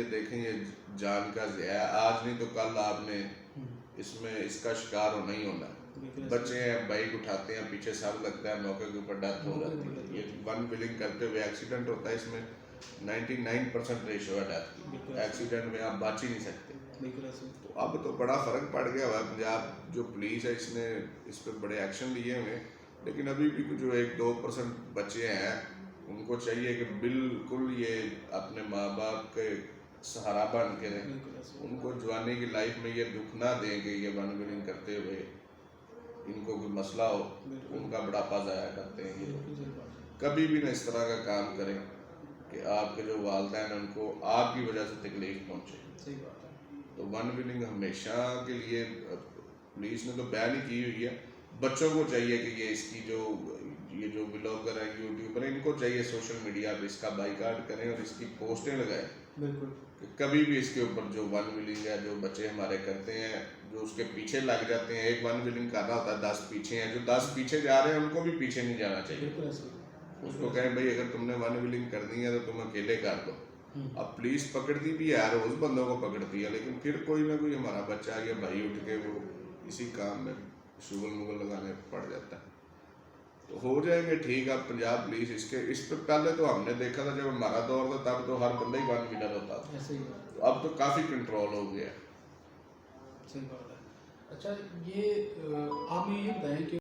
یہ دیکھیں یہ جان کا ضیاع ہے، آج نہیں تو کل آپ نے اس میں اس کا شکار ہو نہیں ہونا. بچے ہیں بائک اٹھاتے ہیں پیچھے سر لگتا ہے موقع کے اوپر ڈیتھ ہو جاتی ہے. یہ ون ویلنگ کرتے ہوئے ایکسیڈنٹ ہوتا ہے، اس میں 99% ریشو ہے ڈیتھ کی. ایکسیڈنٹ میں آپ بچ ہی نہیں سکتے. تو اب تو بڑا فرق پڑ گیا ہوا ہے. پنجاب جو پولیس ہے اس نے اس پہ بڑے ایکشن لیے ہوئے، لیکن ابھی بھی جو 1-2% بچے ہیں ان کو چاہیے کہ بالکل یہ اپنے ماں باپ کے سہارا بن کے رہیں. ان کو جوانی کی لائف میں یہ دکھ نہ دیں کہ یہ ون ویلنگ کرتے ہوئے ان کو کوئی مسئلہ ہو، ان کا بڑھاپا ضائع کرتے ہیں. یہ کبھی بھی نہ اس طرح کا کام کریں کہ آپ کے جو والدین ہیں ان کو آپ کی وجہ سے تکلیف پہنچے. تو ون ویلنگ ہمیشہ کے لیے پولیس نے تو بین ہی کی ہوئی ہے. بچوں کو چاہیے کہ یہ اس کی یہ جو بلاگر ہیں یوٹیوبر ہیں ان کو چاہیے سوشل میڈیا پہ اس کا بائیکاٹ کریں اور اس کی پوسٹیں لگائیں. بالکل کہ کبھی بھی اس کے اوپر جو ون ویلنگ ہے جو بچے ہمارے کرتے ہیں جو اس کے پیچھے لگ جاتے ہیں، ایک ون ویلنگ کر رہا ہوتا ہے 10 پیچھے ہیں، جو 10 پیچھے جا رہے ہیں ان کو بھی پیچھے نہیں جانا چاہیے. اس کو کہیں بھائی اگر تم نے ون ویلنگ کرنی ہے تو تم اکیلے کر دو. اب پولیس پکڑتی بھی ہے، روز بندوں کو پکڑتی ہے، لیکن پھر کوئی نہ کوئی ہمارا بچہ یا بھائی اٹھ کے وہ اسی کام میں شغل مغل لگانے پڑ جاتا ہے. تو ہو جائیں گے ٹھیک. اب پنجاب پولیس اس پہ پہلے تو ہم نے دیکھا تھا جب ہمارا دور تھا تب تو ہر بندہ ہی ون ویلر ہوتا تھا. اب تو کافی کنٹرول ہو گیا. صحیح بات ہے. اچھا یہ آپ یہ بتائیں کہ